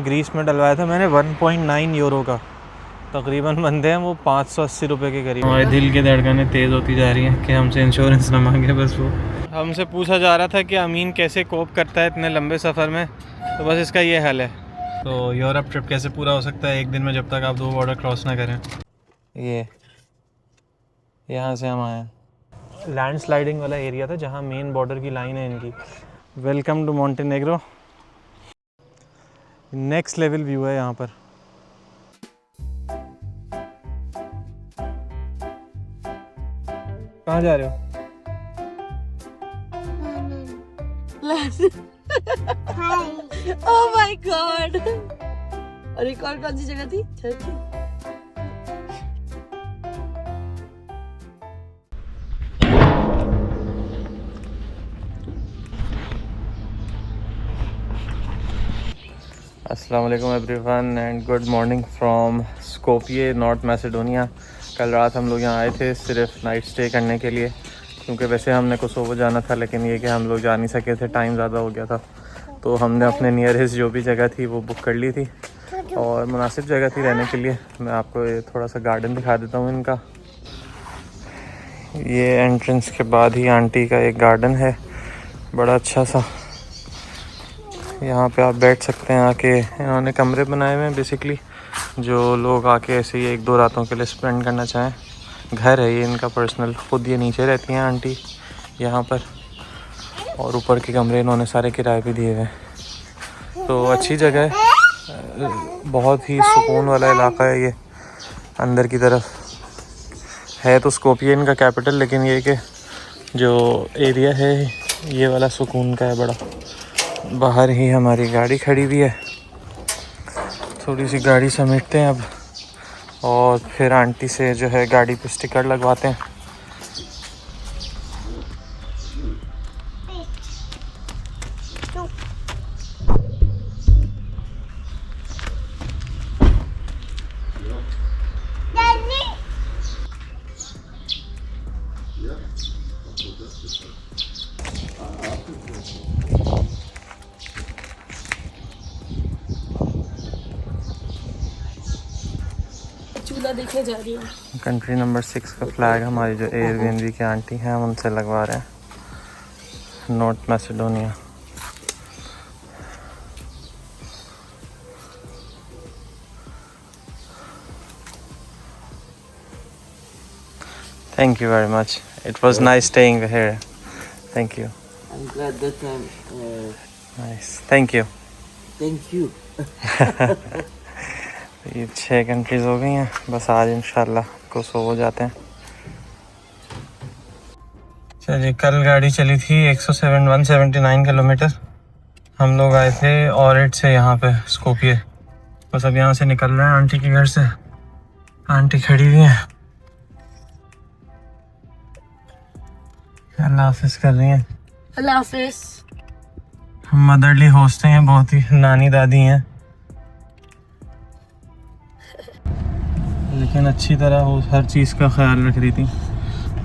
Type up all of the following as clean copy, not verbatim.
Greece में डलवाया था मैंने 1.9 यूरो का, तकरीबन बनते हैं वो 580 रुपये के करीब। हमारे दिल की धड़कनें तेज़ होती जा रही हैं कि हमसे इंश्योरेंस ना मांगे बस वो। हमसे पूछा जा रहा था कि अमीन कैसे कोप करता है इतने लंबे सफ़र में, तो बस इसका ये हल है। तो यूरोप ट्रिप कैसे पूरा हो सकता है एक दिन में जब तक आप 2 बॉर्डर क्रॉस ना करें। ये यहाँ से हम आए, लैंड स्लाइडिंग वाला एरिया था जहाँ मेन बॉर्डर की लाइन है इनकी। Welcome to Montenegro. Next level view है यहाँ पर। कहाँ जा रहे हो? Oh my God. और एक और कौन सी जगह थी? टर्की। अस्सलाम वालेकुम everyone and good morning from Skopje, North Macedonia. कल रात हम लोग यहाँ आए थे सिर्फ नाइट स्टे करने के लिए, क्योंकि वैसे हमने कोसोवो जाना था, लेकिन ये कि हम लोग जा नहीं सके थे, टाइम ज़्यादा हो गया था। तो हमने अपने नियरेस्ट जो भी जगह थी वो बुक कर ली थी और मुनासिब जगह थी रहने के लिए। मैं आपको ये थोड़ा सा गार्डन दिखा देता हूँ इनका। ये एंट्रेंस के बाद ही आंटी का एक गार्डन है, बड़ा अच्छा सा। यहाँ पे आप बैठ सकते हैं आके। इन्होंने कमरे बनाए हुए हैं बेसिकली, जो लोग आके ऐसे ही 1-2 रातों के लिए स्पेंड करना चाहें। घर है ये इनका पर्सनल, खुद ये नीचे रहती हैं आंटी यहाँ पर, और ऊपर के कमरे इन्होंने सारे किराए पे दिए हुए हैं। तो अच्छी जगह है, बहुत ही सुकून वाला इलाका है ये। अंदर की तरफ है तो स्कोपिये इनका कैपिटल, लेकिन ये कि जो एरिया है ये वाला सुकून का है बड़ा। बाहर ही हमारी गाड़ी खड़ी हुई है, थोड़ी सी गाड़ी समेटते हैं अब और फिर आंटी से जो है गाड़ी पे स्टिकर लगवाते हैं। चूल्हा देखने जा रही हूँ। कंट्री नंबर 6 का फ्लैग हमारी जो एयरबीएनबी की आंटी हैं हम उनसे लगवा रहे हैं, North Macedonia. Thank you very much. It was nice staying here. Thank you. I'm glad that I'm. Nice. Thank you. Thank you. ये 6 कंट्रीज़ हो गई हैं, बस आज इंशाल्लाह कोसोवो जाते हैं। चलिए, कल गाड़ी चली थी 179 किलोमीटर। हम लोग आए थे ऑरेट से यहाँ पे स्कोपिये। बस अब यहाँ से निकल रहे हैं आंटी के घर से। आंटी खड़ी हुई हैं, अल्लाह हाफिज़ कर रही हैं। अल्लाह हाफिज़। मदरली होस्ट हैं, बहुत ही नानी दादी हैं, लेकिन अच्छी तरह वो हर चीज़ का ख्याल रख रही थी,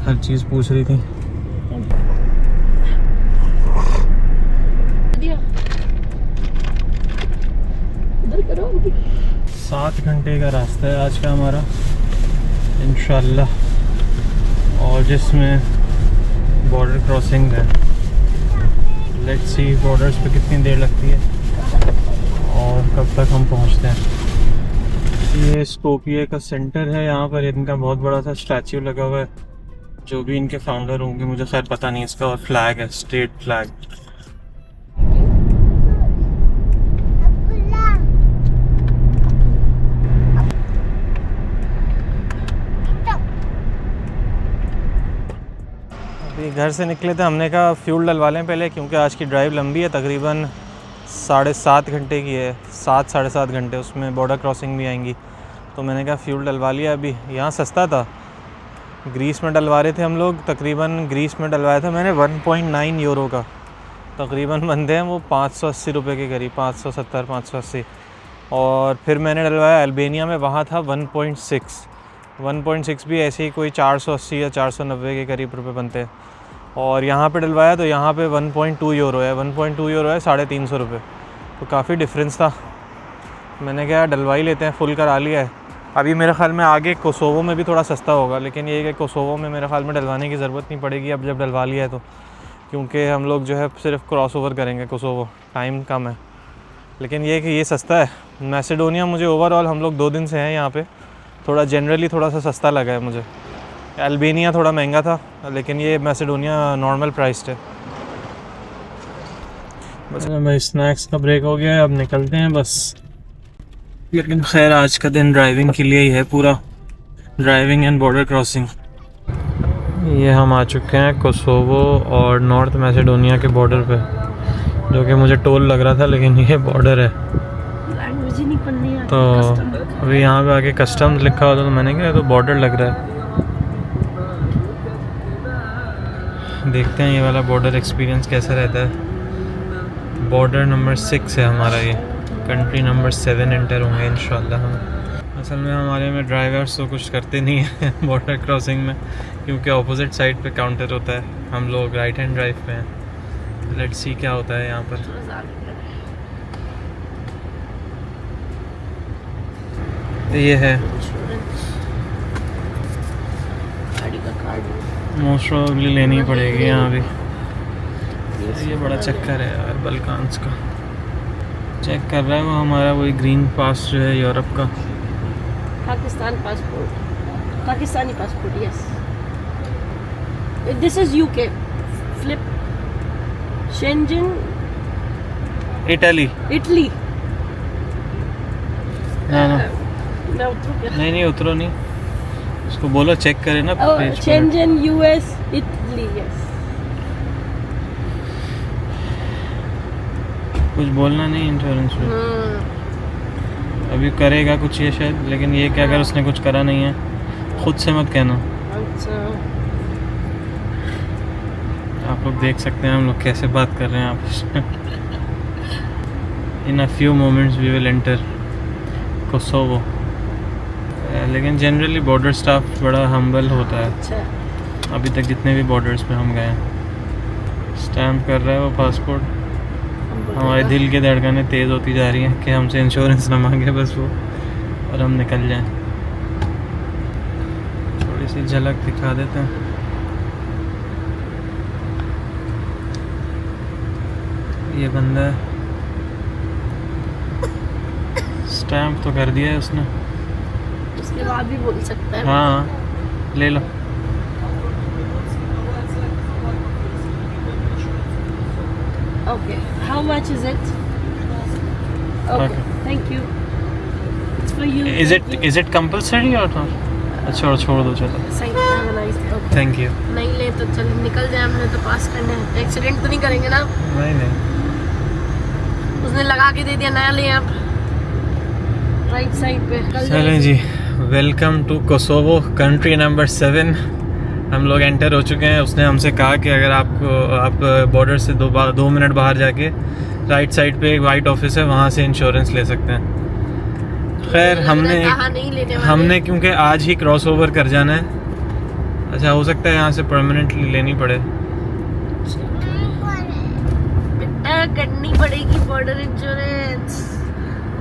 हर चीज़ पूछ रही थी। इधर करो। 7 घंटे का रास्ता है आज का हमारा इंशाल्लाह, और जिसमें बॉर्डर क्रॉसिंग है। लेट्स सी बॉर्डर्स पे कितनी देर लगती है और कब तक हम पहुंचते हैं। ये स्कोपिये का सेंटर है, यहाँ पर इनका बहुत बड़ा सा स्टैच्यू लगा हुआ है, जो भी इनके फाउंडर होंगे मुझे खैर पता नहीं इसका। और फ्लैग है, स्टेट फ्लैग। अभी घर से निकले थे, हमने कहा फ्यूल डलवा लें पहले, क्योंकि आज की ड्राइव लंबी है, तकरीबन 7.5 घंटे की है, 7-7.5 घंटे, उसमें बॉर्डर क्रॉसिंग भी आएंगी। तो मैंने कहा फ्यूल डलवा लिया। अभी यहाँ सस्ता था, ग्रीस में डलवा रहे थे हम लोग, तकरीबन ग्रीस में डलवाया था मैंने 1.9 यूरो का, तकरीबन बनते हैं वो 580 रुपये के करीब, 570-580। और फिर मैंने डलवाया अल्बानिया में, वहाँ था 1.6 भी ऐसे ही कोई 480 या 490 के करीब रुपए बनते हैं। और यहाँ पे डलवाया तो यहाँ पे 1.2 यूरो है, 1.2 यूरो है 350 रुपये, तो काफ़ी डिफरेंस था। मैंने कहा डलवा ही लेते हैं, फुल करा लिया है। अभी मेरे ख्याल में आगे कोसोवो में भी थोड़ा सस्ता होगा, लेकिन ये है कि कोसोवो में मेरे ख्याल में डलवाने की ज़रूरत नहीं पड़ेगी अब जब डलवा लिया है तो, क्योंकि हम लोग जो है सिर्फ क्रॉस ओवर करेंगे कोसोवो, टाइम कम है। लेकिन ये कि ये सस्ता है। मैसेडोनिया मुझे ओवरऑल, हम लोग 2 दिन से हैं यहाँ पे, थोड़ा जनरली थोड़ा सा सस्ता लगा है मुझे। अल्बानिया थोड़ा महंगा था, लेकिन ये मैसेडोनिया नॉर्मल प्राइस्ड है। बस भाई स्नैक्स का ब्रेक हो गया है, अब निकलते हैं बस। लेकिन खैर आज का दिन ड्राइविंग के लिए ही है पूरा, ड्राइविंग एंड बॉर्डर क्रॉसिंग। ये हम आ चुके हैं कोसोवो और नॉर्थ मैसेडोनिया के बॉर्डर पे, जो कि मुझे टोल लग रहा था लेकिन ये बॉर्डर है। लैंग्वेज ही नहीं पढ़नी है तो अभी यहाँ पे आके कस्टम्स लिखा होता तो मैंने कहा तो बॉर्डर लग रहा है। देखते हैं ये वाला बॉर्डर एक्सपीरियंस कैसा रहता है। बॉर्डर नंबर 6 है हमारा, ये कंट्री नंबर 7 एंटर होंगे इंशाल्लाह हम। असल में हमारे में ड्राइवर्स तो कुछ करते नहीं हैं बॉर्डर क्रॉसिंग में, क्योंकि अपोजिट साइड पे काउंटर होता है, हम लोग राइट हैंड ड्राइव पे हैं। लेट्स सी क्या होता है यहाँ पर। ये है गाड़ी का कार्ड मोस्ट प्रोबेबली लेनी पड़ेगी यहाँ भी। ये बड़ा चक्कर है यार बल्कान्स का। चेक कर रहा है वो हमारा वही ग्रीन पास जो है यूरोप का, Pakistan passport, Pakistani passport. Yes, this is UK flip Schengen Italy. Italy. ना मैं उतरूं क्या? नहीं उतरो नहीं, उसको बोलो चेक करे ना पेज पर। Shenzhen US Italy. यस, कुछ बोलना नहीं इंश्योरेंस में, अभी करेगा कुछ ये शायद, लेकिन ये क्या अगर उसने कुछ करा नहीं है खुद से मत कहना। अच्छा, आप लोग देख सकते हैं हम लोग कैसे बात कर रहे हैं आपस में। In a few moments we will enter Kosovo. लेकिन जनरली बॉर्डर स्टाफ बड़ा हम्बल होता है। अच्छा। अभी तक जितने भी बॉर्डर्स पे हम गए हैं। स्टैम्प कर रहा है वो पासपोर्ट। हमारे दिल की धड़कनें तेज़ होती जा रही हैं कि हमसे इंश्योरेंस ना मांगे बस वो, और हम निकल जाएं। थोड़ी सी झलक दिखा देते हैं। ये बंदा स्टैम्प तो कर दिया है उसने, उसके बाद भी बोल सकता है। हाँ ले लो। Okay, how much is it? Okay, thank you. It's for you. Is it compulsory or not? अच्छा और छोड़ दो चलो। सही है, नाइस। Okay, thank you. नहीं ले तो चल निकल जाए, हमने तो पास करना है। एक्सीडेंट तो नहीं करेंगे ना? नहीं उसने लगा के दे दिया नया, ले आप राइट साइड पे। चलें जी, welcome to Kosovo country number 7। हम लोग एंटर हो चुके हैं। उसने हमसे कहा कि अगर आप बॉर्डर से 2 मिनट बाहर जाके राइट साइड पे एक वाइट ऑफिस है, वहाँ से इंश्योरेंस ले सकते हैं। खैर हमने क्योंकि आज ही क्रॉस ओवर कर जाना है। अच्छा, हो सकता है यहाँ से परमानेंटली लेनी पड़े। बेटा करनी पड़ेगी बॉर्डर इंश्योरेंस,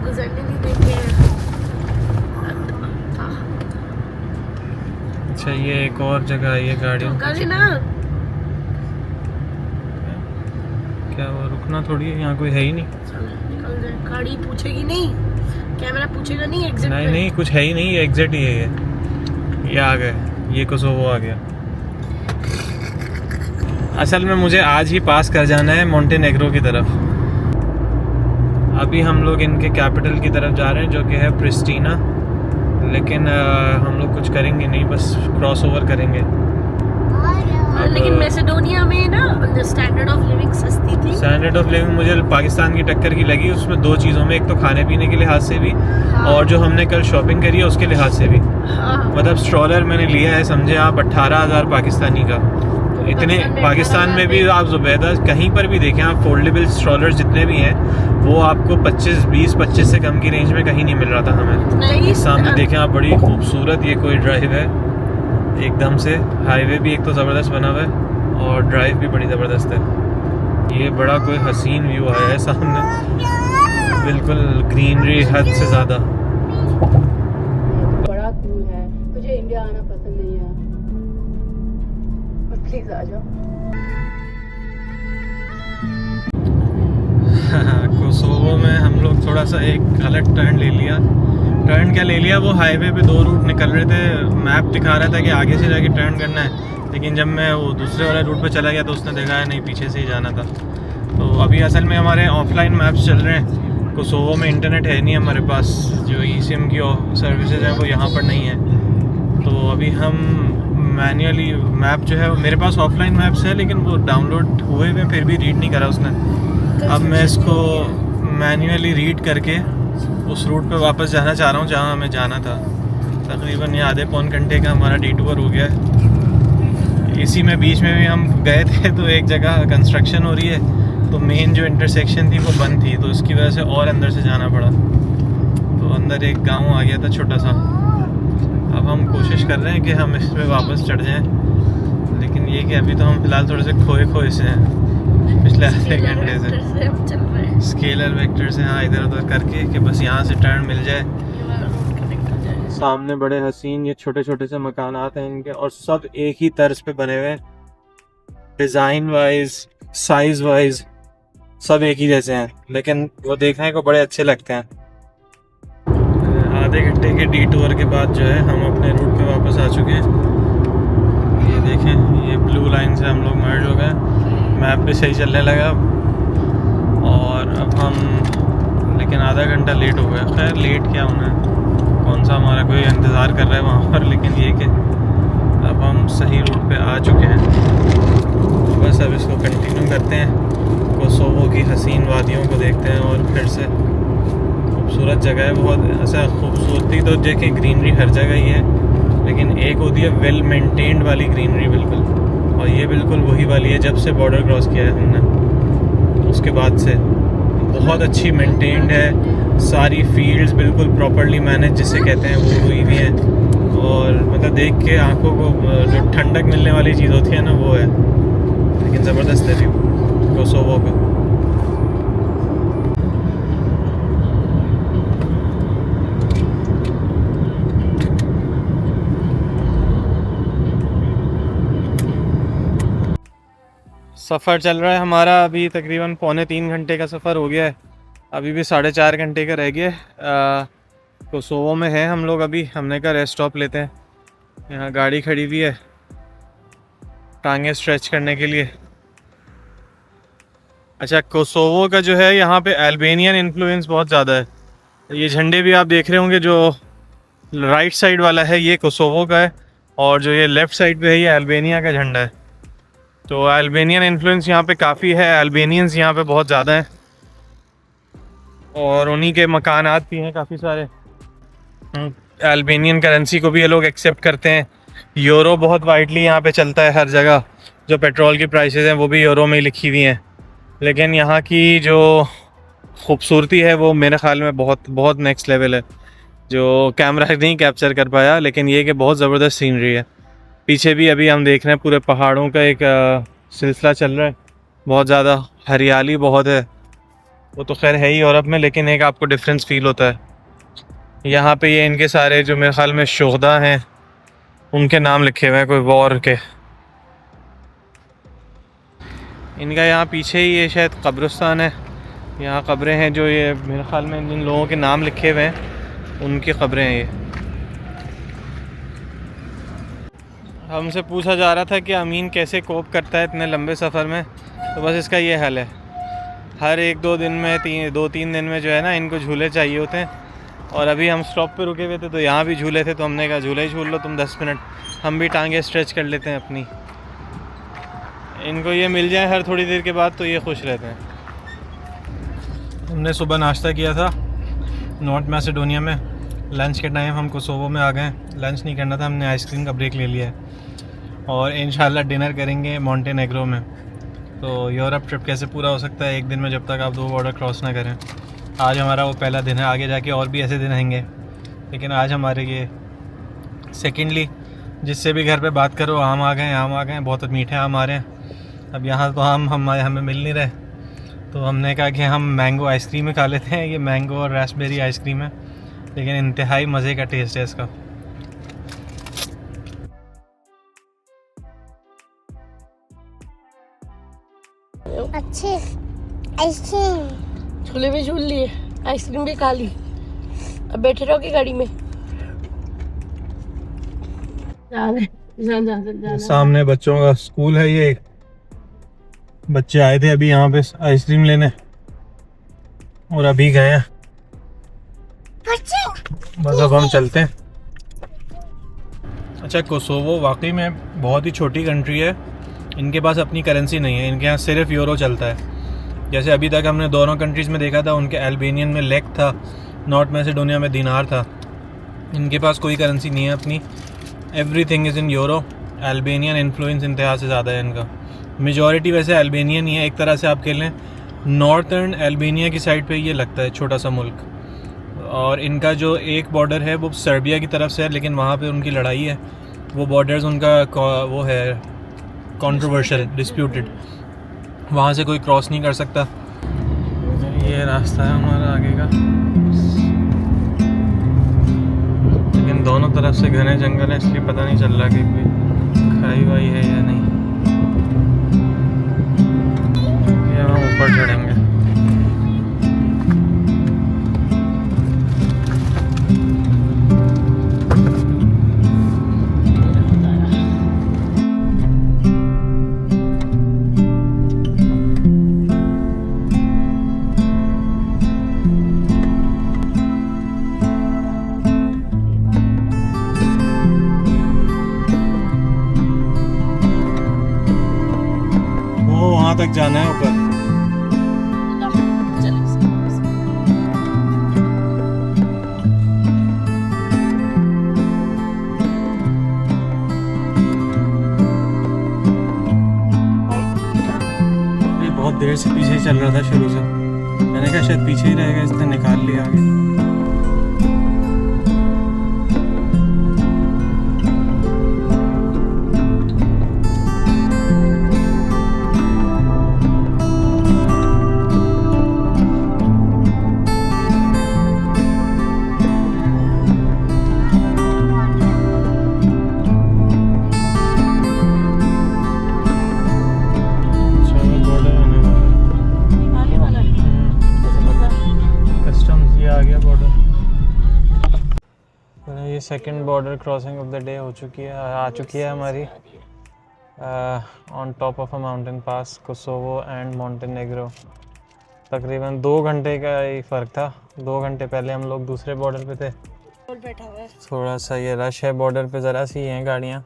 गुजरने नहीं देंगे। अच्छा, ये एक और जगह है ये गाड़ी तो कर ना, क्या वो रुकना थोड़ी है, यहाँ कोई है ही नहीं। निकल जाए, गाड़ी पूछेगी नहीं, कैमरा पूछेगा नहीं। एग्जिट नहीं कुछ है ही नहीं, ये एग्जिट ही है। ये आ गए, ये कोसोवो आ गया। असल में मुझे आज ही पास कर जाना है मोंटेनेग्रो की तरफ। अभी हम लोग इनके कैपिटल की तरफ जा रहे हैं जो कि है प्रिस्टीना, लेकिन हम लोग कुछ करेंगे नहीं, बस क्रॉस ओवर करेंगे। लेकिन मैसेडोनिया में ना स्टैंडर्ड ऑफ लिविंग सस्ती थी। स्टैंडर्ड ऑफ लिविंग मुझे पाकिस्तान की टक्कर की लगी उसमें 2 चीज़ों में, एक तो खाने पीने के लिहाज से भी, हाँ। और जो हमने कल शॉपिंग करी है उसके लिहाज से भी। हाँ। मतलब स्ट्रॉलर मैंने लिया है, समझे आप, 18,000 पाकिस्तानी का। इतने पाकिस्तान में भी आप ज़ुबैदा कहीं पर भी देखें आप, फोल्डेबल स्ट्रॉलर्स जितने भी हैं वो आपको 20-25 से कम की रेंज में कहीं नहीं मिल रहा था हमें। सामने देखें आप, बड़ी खूबसूरत ये कोई ड्राइव है एकदम से। हाईवे भी एक तो ज़बरदस्त बना हुआ है और ड्राइव भी बड़ी ज़बरदस्त है। ये बड़ा कोई हसीन व्यू आया है सामने। बिल्कुल ग्रीनरी हद से ज़्यादा। बड़ा कूल है। तुझे इंडिया आना पसंद नहीं है और प्लीज आ जाओ। कोसोवो में हम लोग थोड़ा सा एक गलत टर्न ले लिया। टर्न क्या ले लिया, वो हाईवे पे 2 रूट निकल रहे थे, मैप दिखा रहा था कि आगे से जाके टर्न करना है, लेकिन जब मैं वो दूसरे वाले रूट पे चला गया तो उसने देखा है नहीं पीछे से ही जाना था। तो अभी असल में हमारे ऑफलाइन मैप्स चल रहे हैं। कोसोवो में इंटरनेट है नहीं हमारे पास, जो eSIM की सर्विसेज हैं वो यहाँ पर नहीं है। तो अभी हम मैन्युअली मैप जो है, मेरे पास ऑफलाइन मैप्स है लेकिन वो डाउनलोड हुए हुए फिर भी रीड नहीं करा उसने। अब मैं इसको मैन्युअली रीड करके उस रूट पे वापस जाना चाह रहा हूँ जहाँ हमें जाना था। तकरीबन ये आधे पौन घंटे का हमारा डिटूर हो गया है। इसी में बीच में भी हम गए थे तो एक जगह कंस्ट्रक्शन हो रही है, तो मेन जो इंटरसेक्शन थी वो बंद थी, तो इसकी वजह से और अंदर से जाना पड़ा। तो अंदर एक गांव आ गया था छोटा सा। अब हम कोशिश कर रहे हैं कि हम इस पर वापस चढ़ जाएं, लेकिन ये कि अभी तो हम फ़िलहाल थोड़े से खोए से हैं पिछले आधे घंटे से। स्केलर वेक्टर से हाँ इधर उधर करके कि बस यहाँ से टर्न मिल जाए। सामने बड़े हसीन ये छोटे छोटे से मकानात हैं इनके, और सब एक ही तर्ज पे बने हुए हैं, डिज़ाइन वाइज साइज वाइज सब एक ही जैसे हैं, लेकिन वो देखने को बड़े अच्छे लगते हैं। आधे घंटे के डिटूर के बाद जो है हम अपने रूट पे वापस आ चुके हैं। ये देखें, ये ब्लू लाइन से हम लोग मर्ज हो गए, मैप भी सही चलने लगा। और अब हम लेकिन आधा घंटा लेट हो गया। खैर लेट क्या होना है, कौन सा हमारा कोई इंतज़ार कर रहा है वहाँ पर, लेकिन ये कि अब हम सही रूट पे आ चुके हैं। तो बस अब इसको कंटिन्यू करते हैं, कोसोवो की हसीन वादियों को देखते हैं। और फिर से खूबसूरत जगह है बहुत। ऐसा खूबसूरती तो देखें, ग्रीनरी हर जगह ही है, लेकिन एक होती है वेल मेंटेन्ड वाली ग्रीनरी बिल्कुल, और ये बिल्कुल वही वाली है जब से बॉर्डर क्रॉस किया है हमने उसके बाद से बहुत अच्छी मेंटेन्ड है। सारी फील्ड्स बिल्कुल प्रॉपर्ली मैनेज जिसे कहते हैं वो हुई हुई हैं, और मतलब देख के आंखों को जो ठंडक मिलने वाली चीज़ होती है ना वो है। लेकिन ज़बरदस्त है व्यू कोसोवो का। सफ़र चल रहा है हमारा, अभी तकरीबन 2.25 घंटे का सफ़र हो गया है, अभी भी 4.5 घंटे का रह गया। कोसोवो में है हम लोग अभी। हमने कहा रेस्ट स्टॉप लेते हैं, यहाँ गाड़ी खड़ी हुई है टांगे स्ट्रेच करने के लिए। अच्छा, कोसोवो का जो है यहाँ पे अल्बानियन इन्फ्लुएंस बहुत ज़्यादा है। ये झंडे भी आप देख रहे होंगे, जो राइट साइड वाला है ये कोसोवो का है, और जो ये लेफ़्ट साइड पे है ये अल्बानिया का झंडा है। तो अल्बानियन इन्फ्लुएंस यहाँ पे काफ़ी है, अल्बानियंस यहाँ पे बहुत ज़्यादा हैं, और उन्हीं के मकानात भी हैं काफ़ी सारे। अल्बानियन करेंसी को भी ये लोग एक्सेप्ट करते हैं। यूरो बहुत वाइडली यहाँ पे चलता है हर जगह, जो पेट्रोल की प्राइसेस हैं वो भी यूरो में ही लिखी हुई हैं। लेकिन यहाँ की जो खूबसूरती है वो मेरे ख़्याल में बहुत बहुत नेक्स्ट लेवल है, जो कैमरा नहीं कैप्चर कर पाया, लेकिन ये कि बहुत ज़बरदस्त सीनरी है। पीछे भी अभी हम देख रहे हैं पूरे पहाड़ों का एक सिलसिला चल रहा है, बहुत ज़्यादा हरियाली बहुत है। वो तो खैर है ही यूरोप में, लेकिन एक आपको डिफरेंस फील होता है। यहाँ पे ये इनके सारे जो मेरे ख़्याल में शुहदा हैं उनके नाम लिखे हुए हैं कोई वॉर के। इनका यहाँ पीछे ही ये शायद कब्रिस्तान है, यहाँ कब्रें हैं जो ये मेरे ख़्याल में जिन लोगों के नाम लिखे हुए हैं उनकी कब्रें हैं ये। हमसे पूछा जा रहा था कि अमीन कैसे कोप करता है इतने लंबे सफ़र में, तो बस इसका ये हल है, हर 1-2 दिन में 2-3 दिन में जो है ना इनको झूले चाहिए होते हैं। और अभी हम स्टॉप पे रुके हुए थे तो यहाँ भी झूले थे, तो हमने कहा झूले ही झूल लो तुम 10 मिनट, हम भी टांगे स्ट्रेच कर लेते हैं अपनी। इनको ये मिल जाए हर थोड़ी देर के बाद तो ये खुश रहते हैं। हमने सुबह नाश्ता किया था नॉर्थ मैसेडोनिया में, लंच के टाइम हम कोसोवो में आ गए। लंच नहीं करना था, हमने आइसक्रीम का ब्रेक ले लिया है, और इंशाल्लाह डिनर करेंगे मॉन्टेनेग्रो में। तो यूरोप ट्रिप कैसे पूरा हो सकता है एक दिन में जब तक आप 2 बॉर्डर क्रॉस ना करें। आज हमारा वो पहला दिन है, आगे जाके और भी ऐसे दिन आएंगे, लेकिन आज हमारे ये सेकेंडली। जिससे भी घर पे बात करो आम आ गए, बहुत मीठे आम आ रहे हैं। अब यहाँ तो आम हमें मिल नहीं रहे, तो हमने कहा कि हम मैंगो आइसक्रीम ही खा लेते हैं। ये मैंगो और रास्पबेरी आइसक्रीम है, लेकिन इंतहाई मज़े का टेस्ट है इसका। अच्छे आइसक्रीम झूले भी झूल लिए, आइसक्रीम भी खा ली, अब बैठे रहोगे गाड़ी में। सामने बच्चों का स्कूल है। ये बच्चे आए थे अभी यहाँ पे आइसक्रीम लेने और अभी गए हैं। बस अब हम चलते हैं। अच्छा, कोसोवो वाकई में बहुत ही छोटी कंट्री है। इनके पास अपनी करेंसी नहीं है, इनके यहाँ सिर्फ यूरो चलता है। जैसे अभी तक हमने दोनों कंट्रीज़ में देखा था, उनके अल्बेनियन में लेक था, नॉर्थ मैसेडोनिया में दिनार था। इनके पास कोई करेंसी नहीं है अपनी, everything is in euro. Albanian influence इंतहा से ज़्यादा है इनका। मेजॉरिटी वैसे अल्बेनियन ही है, एक तरह से आप कह लें नॉर्थर्न अल्बेनिया की साइड पे ये लगता है छोटा सा मुल्क। और इनका जो एक बॉर्डर है वो सर्बिया की तरफ से है, लेकिन वहाँ पे उनकी लड़ाई है। वो बॉर्डर्स उनका वो है कंट्रोवर्शियल, डिस्प्यूटेड, वहाँ से कोई क्रॉस नहीं कर सकता। ये रास्ता है हमारा आगे का, लेकिन दोनों तरफ से घने जंगल है, इसलिए पता नहीं चल रहा कि कोई खाई वाई है या नहीं। ये हम ऊपर चढ़ेंगे। तक जाना है ऊपर। ये बहुत देर से पीछे चल रहा था शुरू से, मैंने कहा शायद पीछे ही रहेगा, इसने निकाल लिया आगे। ये second border crossing of the day हो चुकी है, आ चुकी है हमारी on top of a mountain pass, Kosovo and Montenegro. तकरीबन 2 घंटे का ही फ़र्क था। 2 घंटे पहले हम लोग दूसरे बॉर्डर पे थे। बैठा हुआ है थोड़ा सा ये रश है बॉर्डर पे, ज़रा सी हैं गाड़ियाँ।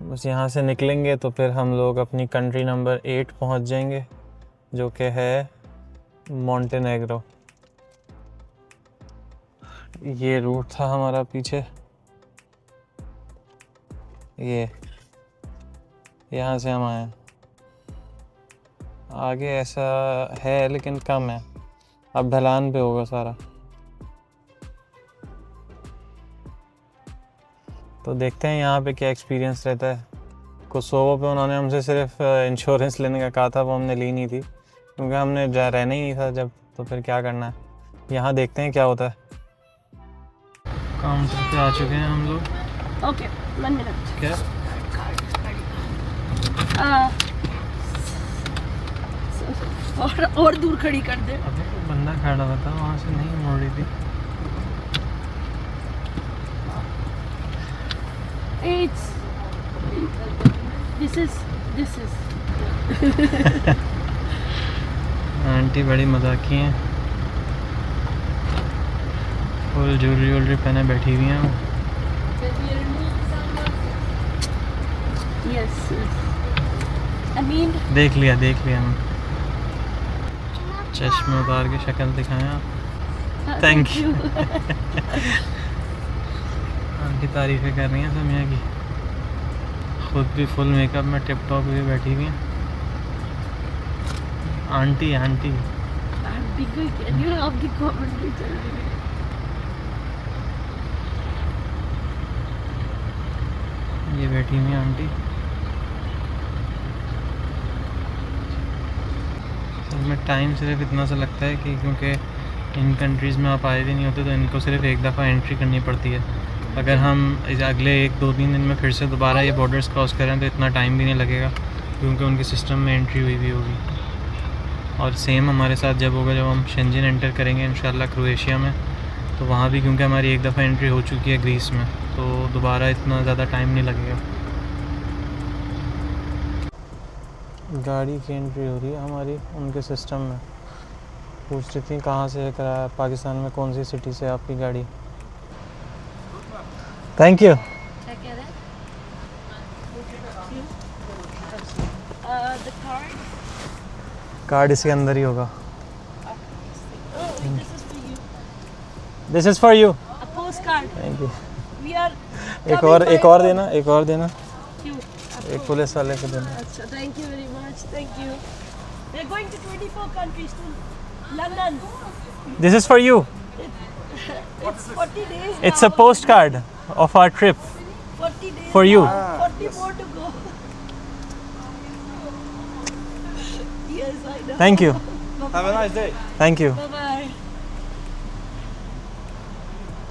बस यहाँ से निकलेंगे तो फिर हम लोग अपनी कंट्री नंबर 8 पहुँच जाएंगे, जो कि है मॉन्टेनेग्रो। ये रूट था हमारा पीछे, ये यहाँ से हम आए। आगे ऐसा है लेकिन कम है, अब ढलान पे होगा सारा। तो देखते हैं यहाँ पे क्या एक्सपीरियंस रहता है। कोसोवो पे उन्होंने हमसे सिर्फ इंश्योरेंस लेने का कहा था, वो हमने ली नहीं थी क्योंकि हमने रहना ही नहीं था जब, तो फिर क्या करना है। यहाँ देखते हैं क्या होता है। काउंटर पे आ चुके हैं हम लोग। Okay 1 minute. क्या और दूर खड़ी कर दे। अबे तो बंदा खड़ा हुआ था, वहाँ से नहीं मोड़ रही थी। This is आंटी बड़ी मजाकी हैं, फुल ज्वेलरी पहने बैठी हुई हैं। yes I mean देख लिया हम। चश्मे उतार के शक्ल दिखाएं आप। Thank you. आंटी तारीफ़ें कर रही हैं समिया की, खुद भी फुल मेकअप में टिप टॉप भी बैठी हुई हैं। आंटी आपकी कोई कह रही हो, आपकी कमेंट्री चल रही है। ये बैठी हुई आंटी। हमें टाइम सिर्फ इतना सा लगता है कि क्योंकि इन कंट्रीज़ में आप आए भी नहीं होते तो इनको सिर्फ एक दफ़ा एंट्री करनी पड़ती है। अगर हम अगले 1-2-3 दिन में फिर से दोबारा ये बॉर्डर्स क्रॉस करें तो इतना टाइम भी नहीं लगेगा क्योंकि उनके सिस्टम में एंट्री हुई भी होगी। और सेम हमारे साथ जब होगा जब हम शेंजन एंटर करेंगे इंशाल्लाह क्रोएशिया में, तो वहाँ भी क्योंकि हमारी एक दफ़ा एंट्री हो चुकी है ग्रीस में, तो दोबारा इतना ज़्यादा टाइम नहीं लगेगा। गाड़ी की एंट्री हो रही है हमारी उनके सिस्टम में। पूछ रही थी कहाँ से कराया, पाकिस्तान में कौन सी सिटी से आपकी गाड़ी। Thank you. क्या कह रहे हैं? The card? कार्ड इसके अंदर ही होगा। This is for you. This is for you. A postcard. Thank you. We are एक और देना, एक और देना, you. एक पुलिस वाले को देना। Achha, thank you very much. Thank you. We are going to 24 countries to London. This is for you. It's 40 days. It's a now. Postcard of our trip 40 days. for you. now. 40 more to go. Yes, I know. Thank you. Have a nice day. Thank you. Bye bye.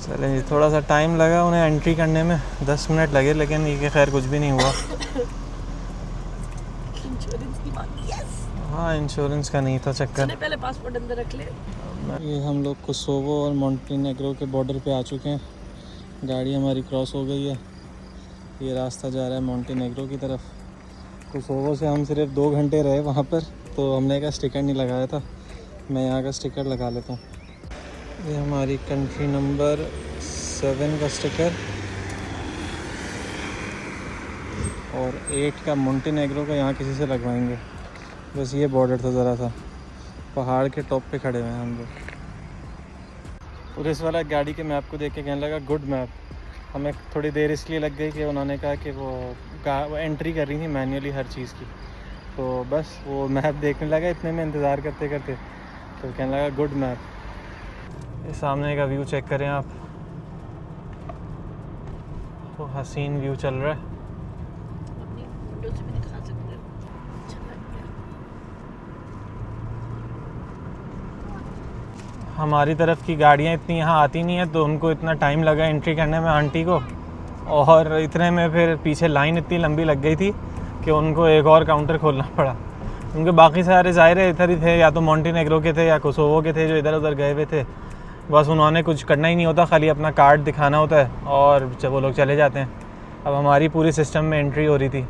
चलें जी, थोड़ा सा time लगा उन्हें entry करने में, 10 minute लगे, लेकिन ये खैर कुछ भी नहीं हुआ। Insurance की बात. Yes. हाँ, इंश्योरेंस का नहीं था चक्कर। चले पहले पासपोर्ट अंदर रख ले. ये हम लोग कोसोवो और मोंटेनेग्रो के बॉर्डर पे आ चुके हैं। गाड़ी हमारी क्रॉस हो गई है। ये रास्ता जा रहा है मोंटेनेग्रो की तरफ। कोसोवो से हम सिर्फ 2 घंटे रहे वहाँ पर, तो हमने का स्टिकर नहीं लगाया था। मैं यहाँ का स्टिकर लगा लेता हूँ। ये हमारी कंट्री नंबर 7 का स्टिकर और 8 का मोंटेनेग्रो का यहाँ किसी से लगवाएंगे। बस ये बॉर्डर था ज़रा सा, पहाड़ के टॉप पे खड़े हुए हैं हम लोग। पुलिस वाला गाड़ी के मैप को देख के कहने लगा गुड मैप। हमें थोड़ी देर इसलिए लग गई कि उन्होंने कहा कि वो एंट्री कर रही थी मैन्युअली हर चीज़ की, तो बस वो मैप देखने लगा इतने में इंतज़ार करते करते, तो कहने लगा गुड मैप। ये सामने का व्यू चेक करें आप, तो हसीन व्यू चल रहा है। अपनी विंडो से भी दिखा सकते हो. अच्छा लग गया. हमारी तरफ की गाड़ियाँ इतनी यहाँ आती नहीं है, तो उनको इतना टाइम लगा एंट्री करने में आंटी को, और इतने में फिर पीछे लाइन इतनी लंबी लग गई थी कि उनको एक और काउंटर खोलना पड़ा। उनके बाकी सारे ज़ाहिर इधर ही थे, या तो मोंटेनेग्रो के थे या कोसोवो के थे जो इधर उधर गए हुए थे। बस उन्होंने कुछ करना ही नहीं होता, खाली अपना कार्ड दिखाना होता है और जब वो लोग चले जाते हैं। अब हमारी पूरी सिस्टम में एंट्री हो रही थी,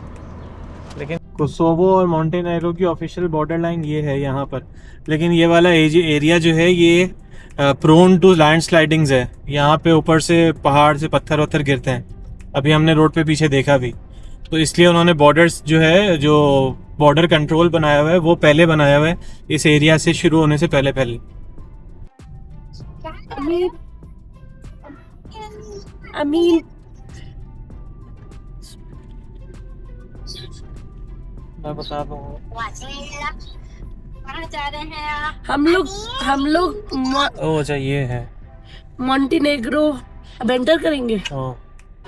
लेकिन कोसोवो और मोंटेनेग्रो की ऑफिशियल बॉर्डर लाइन ये है यहाँ पर। लेकिन ये वाला एरिया जो है ये प्रोन टू लैंड स्लाइडिंग्स है। यहाँ पे ऊपर से पहाड़ से पत्थर वत्थर गिरते हैं। अभी हमने रोड पे पीछे देखा भी, तो इसलिए उन्होंने बॉर्डर्स जो है, जो बॉर्डर कंट्रोल बनाया हुआ है वो पहले बनाया हुआ है इस एरिया से शुरू होने से पहले पहले। I mean, मैं बता दूँ कहाँ जा रहे हैं आप? हम लोग ओ अच्छा ये है मोंटेनेग्रो अब एंटर करेंगे. ओ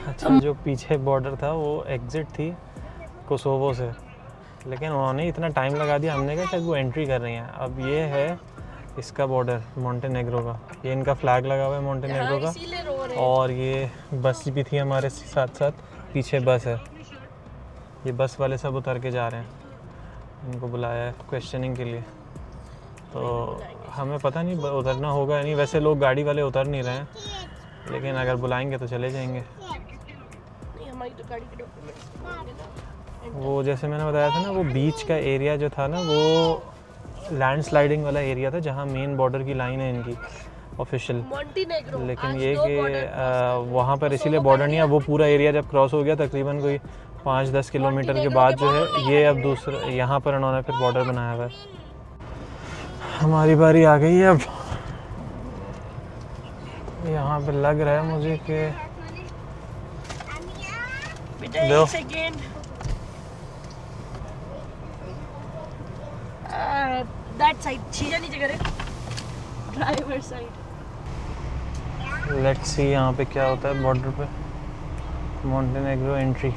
अच्छा, जो पीछे बॉर्डर था वो एग्जिट थी कोसोवो से, लेकिन उन्होंने इतना टाइम लगा दिया, हमने कहा शायद वो एंट्री कर रही हैं। अब ये है इसका बॉर्डर मोंटेनेग्रो का, ये इनका फ्लैग लगा हुआ है मोंटेनेग्रो का, इसीलिए रो रहे हैं. और ये बस भी थी हमारे साथ साथ, पीछे बस है। ये बस वाले सब उतर के जा रहे हैं, इनको बुलाया है क्वेश्चनिंग के लिए, तो हमें पता नहीं उतरना होगा या नहीं। वैसे लोग गाड़ी वाले उतर नहीं रहे हैं, लेकिन अगर बुलाएंगे तो चले जाएंगे। नहीं, हमारी तो गाड़ी के डॉक्यूमेंट्स. वो जैसे मैंने बताया था ना, वो बीच का एरिया जो था ना, वो लैंड स्लाइडिंग वाला एरिया था जहाँ मेन बॉर्डर की लाइन है इनकी ऑफिशियल। मोंटेनेग्रो. लेकिन ये कि वहाँ पर इसीलिए बॉर्डर नहीं है। वो पूरा एरिया जब क्रॉस हो गया तकरीबन कोई 5-10 किलोमीटर के बाद जो है ये अब दूसरा यहाँ पर उन्होंने फिर बॉर्डर बनाया हुआ है। हमारी बारी आ गई है अब। यहाँ पे लग रहा है मुझे कि बेटा लो। एक सेकेंड. दैट साइड शीशा नीचे करे, ड्राइवर साइड. लेट्स सी यहाँ पे क्या होता है बॉर्डर पे। मोंटेनेग्रो एंट्री,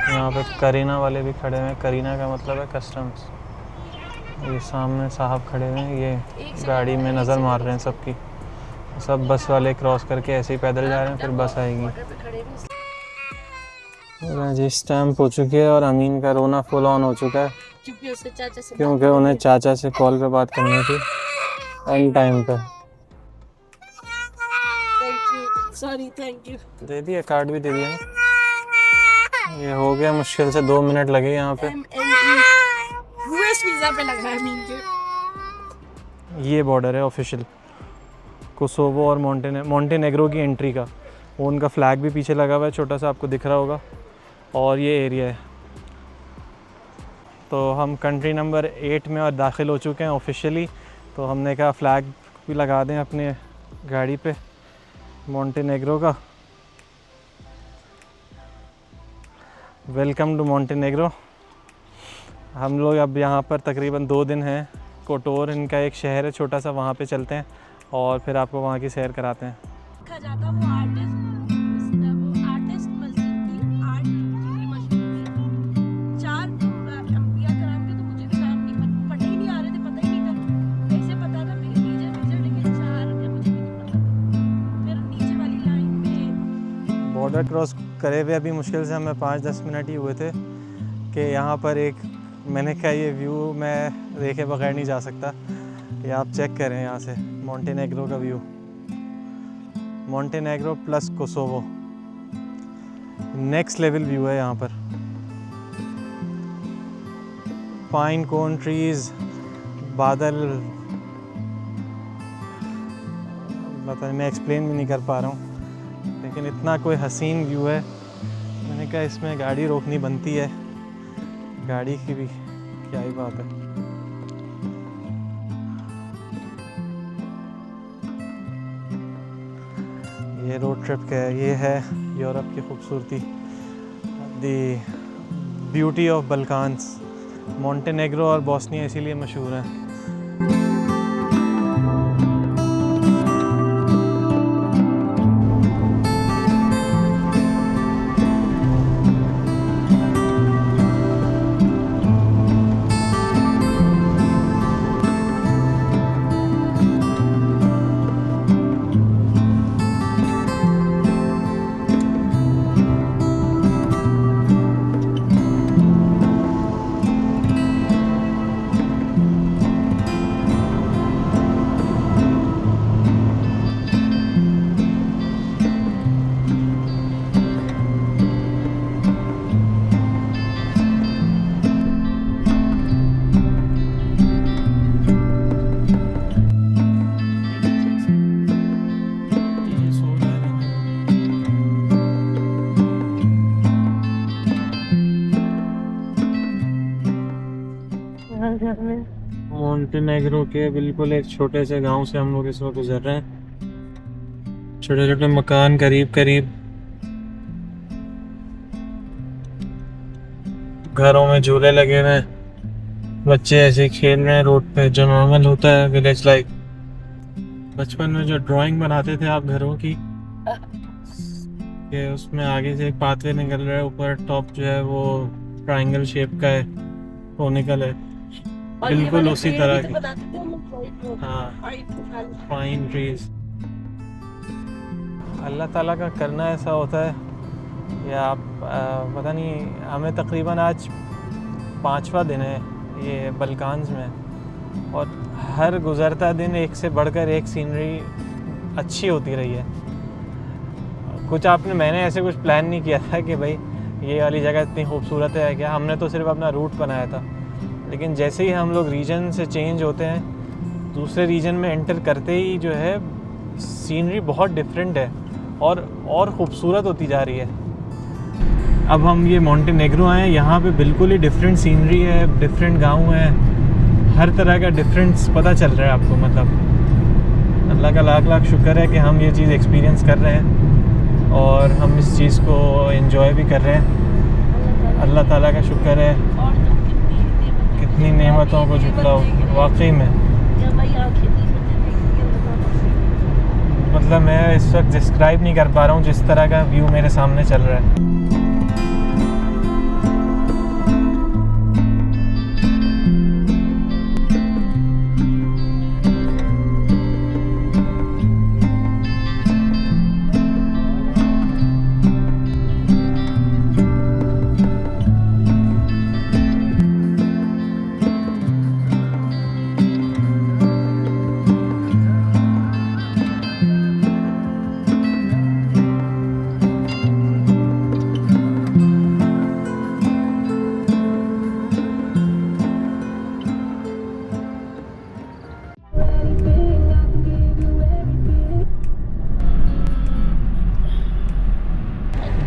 यहाँ पे करीना वाले भी खड़े हैं। करीना का मतलब है कस्टम्स। ये सामने साहब खड़े हुए हैं, ये गाड़ी में नज़र मार रहे हैं सबकी। सब बस वाले क्रॉस करके ऐसे ही पैदल जा रहे हैं, फिर बस आएगी। जी स्टैम्प हो चुकी है और अमीन का रोना फुल ऑन हो चुका है क्योंकि उससे चाचा से क्योंकि उन्हें चाचा से कॉल पे बात करनी थी एंड टाइम पे। Thank you, sorry, thank you. दे दिया, कार्ड भी दे दिया। ये हो गया, मुश्किल से 2 मिनट लगे यहाँ पे। यूएस वीजा पे लगा है अमीन के। ये बॉर्डर है ऑफिशियल कोसोवो और मोंटेनेग्रो की एंट्री का। वो उनका फ्लैग भी पीछे लगा हुआ है, छोटा सा आपको दिख रहा होगा। और ये एरिया है। तो हम कंट्री नंबर 8 में और दाखिल हो चुके हैं ऑफिशियली। तो हमने कहा फ़्लैग भी लगा दें अपने गाड़ी पे मोंटेनेग्रो का। Welcome to Montenegro. हम लोग अब यहाँ पर तकरीबन 2 दिन हैं। कोटोर इनका एक शहर है छोटा सा, वहाँ पे चलते हैं और फिर आपको वहाँ की सैर कराते हैं। देखा जाता वो आर्टिस्ट मस्जिद थी, आर्ट की मशहूर थी। 4 अंबिया कराम के तो मुझे भी नाम नहीं पता ही नहीं आ रहे थे, पता ही नहीं था। कैसे पता था मेजर लेकिन 4 मुझे भी नहीं पता था। फिर नीचे वाली लाइन में बॉर्डर क्रॉस करे हुए अभी मुश्किल से हमें 5-10 मिनट ही हुए थे कि यहाँ पर एक, मैंने कहा ये व्यू मैं देखे बगैर नहीं जा सकता। ये आप चेक करें यहाँ से मोंटेनेग्रो का view, Montenegro plus Kosovo, next level view है यहाँ पर। पाइन कोन ट्रीज, बादल, पता नहीं मैं एक्सप्लेन भी नहीं कर पा रहा हूँ, लेकिन इतना कोई हसीन व्यू है। मैंने कहा इसमें गाड़ी रोकनी बनती है, गाड़ी की भी क्या ही बात है। ये रोड ट्रिप का है, ये है यूरोप की खूबसूरती, द ब्यूटी ऑफ बल्कान्स। मोंटेनेग्रो और बोस्निया इसीलिए मशहूर हैं। मोंटेनेग्रो के बिल्कुल एक छोटे से गांव से हम लोग इस वक्त गुजर रहे हैं। छोटे छोटे मकान करीब करीब, घरों में झूले लगे हुए हैं, बच्चे ऐसे खेल रहे हैं रोड पे, जो नॉर्मल होता है विलेज लाइफ। बचपन में जो ड्राइंग बनाते थे आप घरों की, कि उसमें आगे से एक पाथवे निकल रहा है, ऊपर टॉप जो है वो ट्रायंगल शेप का है, कोनिकल है, बिल्कुल उसी तरह की। हाँ, पाइन ट्रीज। अल्लाह ताला का करना ऐसा होता है, या आप पता नहीं, हमें तकरीबन आज 5वां दिन है ये बल्कान्स में, और हर गुज़रता दिन एक से बढ़कर एक सीनरी अच्छी होती रही है। मैंने ऐसे कुछ प्लान नहीं किया था कि भाई ये वाली जगह इतनी खूबसूरत है क्या, हमने तो सिर्फ अपना रूट बनाया था। लेकिन जैसे ही हम लोग रीजन से चेंज होते हैं, दूसरे रीजन में एंटर करते ही जो है सीनरी बहुत डिफरेंट है और ख़ूबसूरत होती जा रही है। अब हम ये मोंटेनेग्रो आए हैं, यहाँ पे बिल्कुल ही डिफरेंट सीनरी है, डिफरेंट गांव है, हर तरह का डिफरेंस पता चल रहा है आपको। मतलब अल्लाह का लाख लाख शुक्र है कि हम ये चीज़ एक्सपीरियंस कर रहे हैं और हम इस चीज़ को एंजॉय भी कर रहे हैं। अल्लाह ताला का शुक्र है, कितनी नेमतों को झुटलाओ वाकई में। मतलब मैं इस वक्त डिस्क्राइब नहीं कर पा रहा हूँ जिस तरह का व्यू मेरे सामने चल रहा है।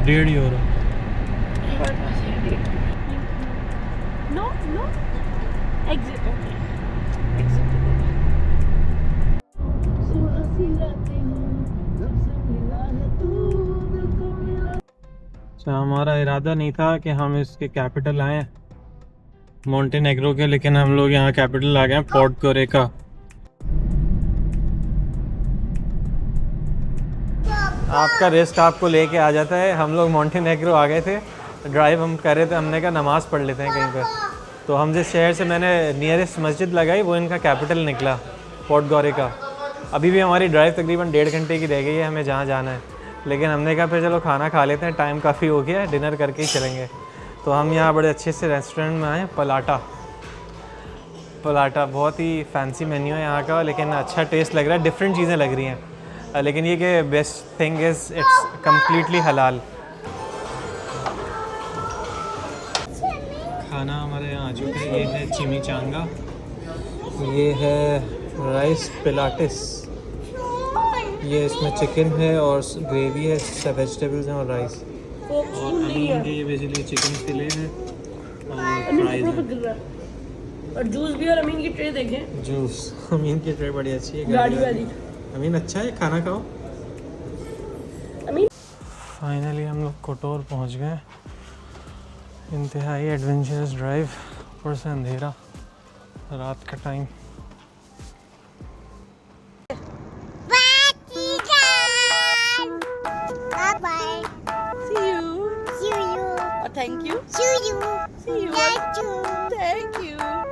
1:30 ही हो रहा। नो नो एग्जिट एग्जिट अच्छा, हमारा इरादा नहीं था कि हम इसके कैपिटल आए मोंटेनेग्रो के, लेकिन हम लोग यहाँ कैपिटल आ गए पोर्टगोरेका। आपका रिस्क आपको लेके आ जाता है। हम लोग मोंटेनेग्रो आ गए थे, ड्राइव हम कर रहे थे, हमने कहा नमाज़ पढ़ लेते हैं कहीं पर। तो हम जिस शहर से मैंने नियरेस्ट मस्जिद लगाई वो इनका कैपिटल निकला पोर्टगोरेका। अभी भी हमारी ड्राइव तकरीबन 1.5 घंटे की रह गई है हमें जहाँ जाना है, लेकिन हमने कहा फिर चलो खाना खा लेते हैं, टाइम काफ़ी हो गया है, डिनर करके ही चलेंगे। तो हम यहाँ बड़े अच्छे से रेस्टोरेंट में आए, पलाटा बहुत ही फैंसी मेन्यू है यहाँ का, लेकिन अच्छा टेस्ट लग रहा है, डिफरेंट चीज़ें लग रही हैं। लेकिन ये कि best thing is it's completely हलाल। खाना हमारे यहाँ आ चुका है। ये है चिमिचांगा, ये है राइस पिलाटिस, ये इसमें चिकन है और ग्रेवी है, वेजिटेबल्स हैं और राइस। और अमीन के ये बेसिकली चिकन फिले है और फ्राइज है और जूस भी। और अमीन की ट्रे देखें, जूस। अमीन की ट्रे बड़ी अच्छी है, गाड़ी वाली। अमीन अच्छा है, खाना खाओ। अमीन फाइनली हम लोग कोटोर पहुंच गए। इंतहाई एडवेंचरस ड्राइव, ऊपर से अंधेरा, रात का time. Bye. see you See you. thank you See you. see you Thank you. thank you